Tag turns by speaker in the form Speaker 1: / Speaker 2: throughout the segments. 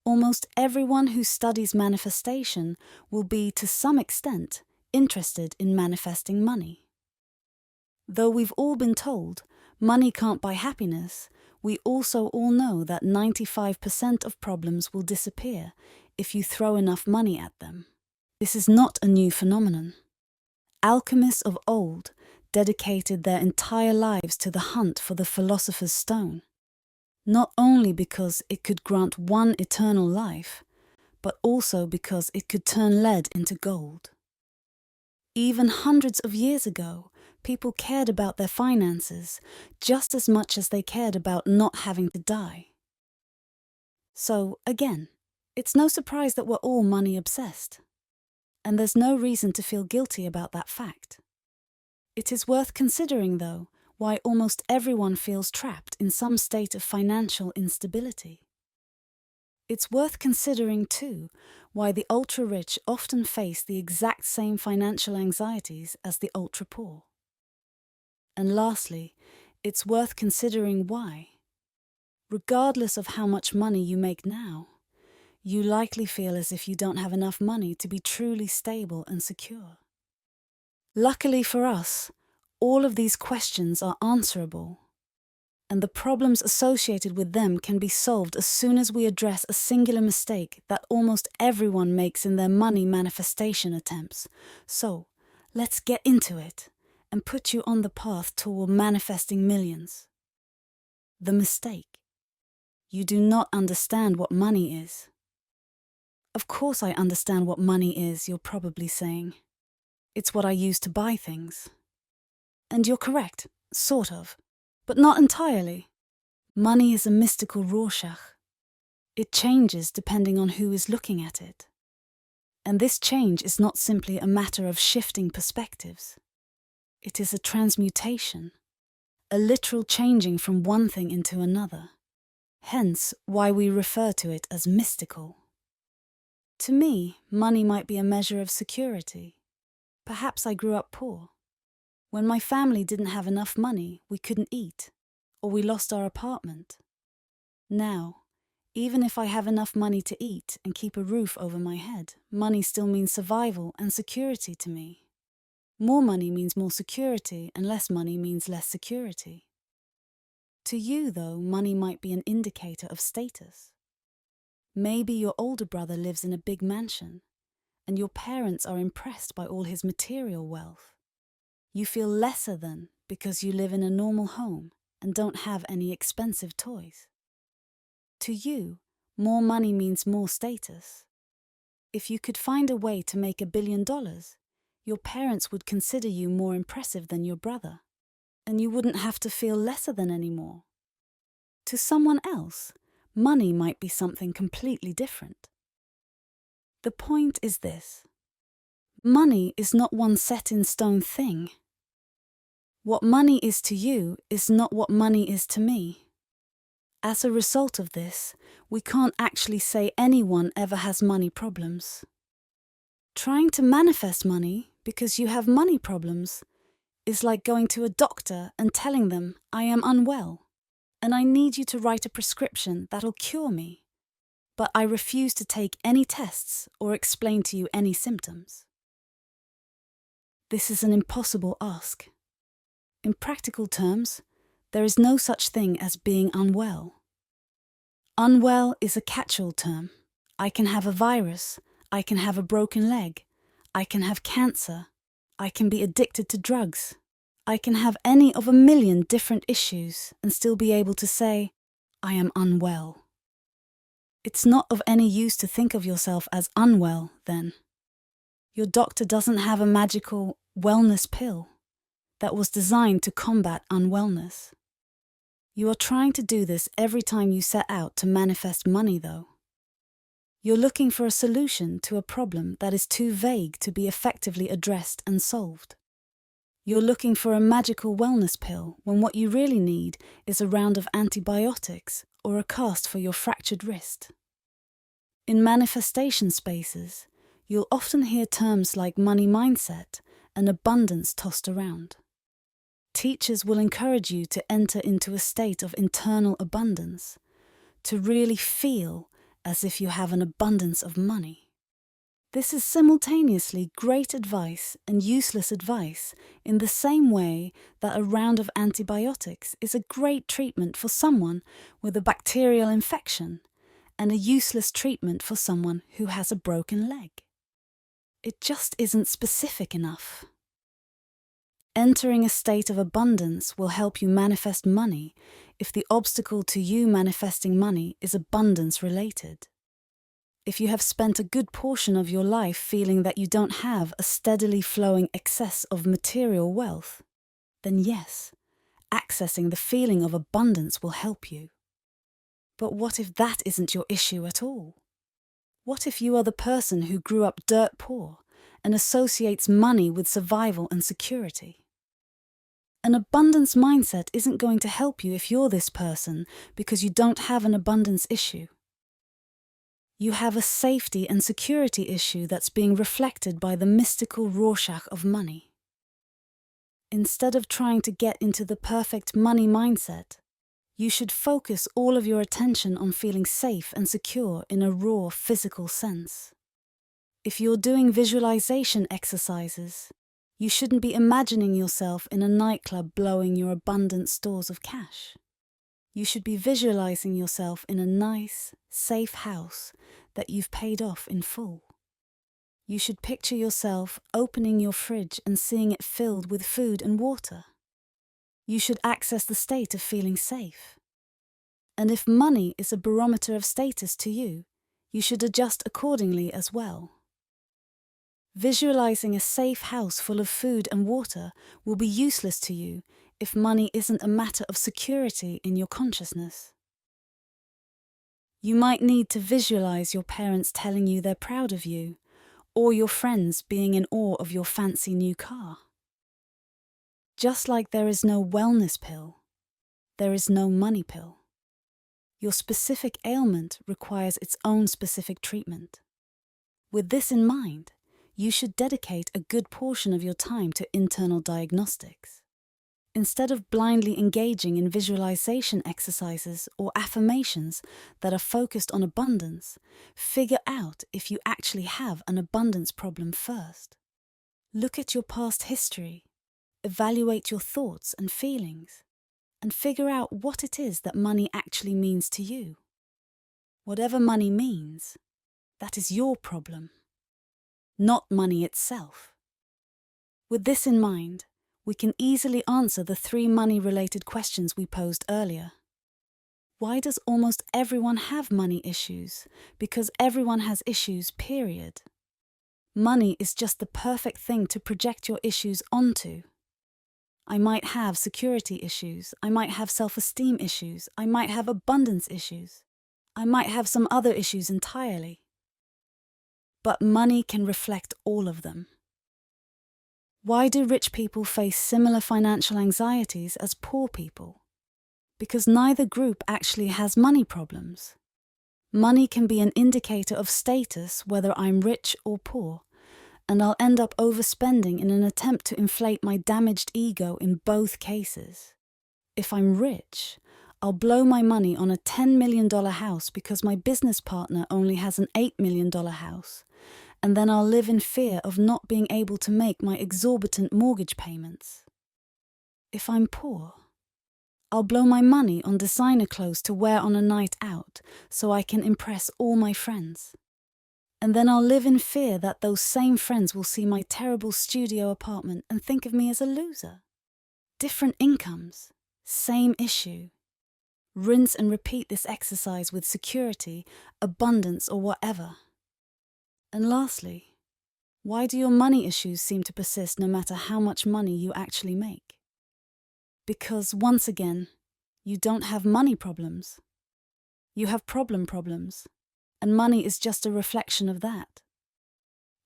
Speaker 1: almost everyone who studies manifestation will be, to some extent, interested in manifesting money. Though we've all been told money can't buy happiness, we also all know that 95% of problems will disappear if you throw enough money at them. This is not a new phenomenon. Alchemists of old dedicated their entire lives to the hunt for the philosopher's stone, not only because it could grant one eternal life, but also because it could turn lead into gold. Even hundreds of years ago, people cared about their finances just as much as they cared about not having to die. So, again, it's no surprise that we're all money obsessed. And there's no reason to feel guilty about that fact. It is worth considering, though, why almost everyone feels trapped in some state of financial instability. It's worth considering, too, why the ultra-rich often face the exact same financial anxieties as the ultra-poor. And lastly, it's worth considering why, regardless of how much money you make now, you likely feel as if you don't have enough money to be truly stable and secure. Luckily for us, all of these questions are answerable, and the problems associated with them can be solved as soon as we address a singular mistake that almost everyone makes in their money manifestation attempts. So, let's get into it and put you on the path toward manifesting millions. The mistake. You do not understand what money is. Of course I understand what money is, you're probably saying. It's what I use to buy things. And you're correct, sort of, but not entirely. Money is a mystical Rorschach. It changes depending on who is looking at it. And this change is not simply a matter of shifting perspectives. It is a transmutation, a literal changing from one thing into another. Hence why we refer to it as mystical. To me, money might be a measure of security. Perhaps I grew up poor. When my family didn't have enough money, we couldn't eat, or we lost our apartment. Now, even if I have enough money to eat and keep a roof over my head, money still means survival and security to me. More money means more security, and less money means less security. To you, though, money might be an indicator of status. Maybe your older brother lives in a big mansion, and your parents are impressed by all his material wealth. You feel lesser than because you live in a normal home and don't have any expensive toys. To you, more money means more status. If you could find a way to make $1 billion, your parents would consider you more impressive than your brother, and you wouldn't have to feel lesser than anymore. To someone else, money might be something completely different. The point is this: money is not one set-in-stone thing. What money is to you is not what money is to me. As a result of this, we can't actually say anyone ever has money problems. Trying to manifest money because you have money problems is like going to a doctor and telling them, "I am unwell, and I need you to write a prescription that'll cure me, but I refuse to take any tests or explain to you any symptoms." This is an impossible ask. In practical terms, there is no such thing as being unwell. Unwell is a catch-all term. I can have a virus, I can have a broken leg, I can have cancer, I can be addicted to drugs, I can have any of a million different issues and still be able to say, "I am unwell." It's not of any use to think of yourself as unwell, then. Your doctor doesn't have a magical wellness pill that was designed to combat unwellness. You are trying to do this every time you set out to manifest money, though. You're looking for a solution to a problem that is too vague to be effectively addressed and solved. You're looking for a magical wellness pill when what you really need is a round of antibiotics or a cast for your fractured wrist. In manifestation spaces, you'll often hear terms like money mindset and abundance tossed around. Teachers will encourage you to enter into a state of internal abundance, to really feel as if you have an abundance of money. This is simultaneously great advice and useless advice in the same way that a round of antibiotics is a great treatment for someone with a bacterial infection and a useless treatment for someone who has a broken leg. It just isn't specific enough. Entering a state of abundance will help you manifest money if the obstacle to you manifesting money is abundance related. If you have spent a good portion of your life feeling that you don't have a steadily flowing excess of material wealth, then yes, accessing the feeling of abundance will help you. But what if that isn't your issue at all? What if you are the person who grew up dirt poor and associates money with survival and security? An abundance mindset isn't going to help you if you're this person because you don't have an abundance issue. You have a safety and security issue that's being reflected by the mystical Rorschach of money. Instead of trying to get into the perfect money mindset, you should focus all of your attention on feeling safe and secure in a raw physical sense. If you're doing visualization exercises, you shouldn't be imagining yourself in a nightclub blowing your abundant stores of cash. You should be visualizing yourself in a nice, safe house that you've paid off in full. You should picture yourself opening your fridge and seeing it filled with food and water. You should access the state of feeling safe. And if money is a barometer of status to you, you should adjust accordingly as well. Visualizing a safe house full of food and water will be useless to you if money isn't a matter of security in your consciousness. You might need to visualize your parents telling you they're proud of you, or your friends being in awe of your fancy new car. Just like there is no wellness pill, there is no money pill. Your specific ailment requires its own specific treatment. With this in mind, you should dedicate a good portion of your time to internal diagnostics. Instead of blindly engaging in visualization exercises or affirmations that are focused on abundance, figure out if you actually have an abundance problem first. Look at your past history. Evaluate your thoughts and feelings, and figure out what it is that money actually means to you. Whatever money means, that is your problem, not money itself. With this in mind, we can easily answer the 3 money-related questions we posed earlier. Why does almost everyone have money issues? Because everyone has issues, period. Money is just the perfect thing to project your issues onto. I might have security issues, I might have self-esteem issues, I might have abundance issues, I might have some other issues entirely. But money can reflect all of them. Why do rich people face similar financial anxieties as poor people? Because neither group actually has money problems. Money can be an indicator of status whether I'm rich or poor, and I'll end up overspending in an attempt to inflate my damaged ego in both cases. If I'm rich, I'll blow my money on a $10 million house because my business partner only has an $8 million house, and then I'll live in fear of not being able to make my exorbitant mortgage payments. If I'm poor, I'll blow my money on designer clothes to wear on a night out so I can impress all my friends. And then I'll live in fear that those same friends will see my terrible studio apartment and think of me as a loser. Different incomes, same issue. Rinse and repeat this exercise with security, abundance, or whatever. And lastly, why do your money issues seem to persist no matter how much money you actually make? Because, once again, you don't have money problems. You have problems. And money is just a reflection of that.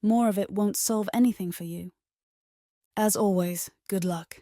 Speaker 1: More of it won't solve anything for you. As always, good luck.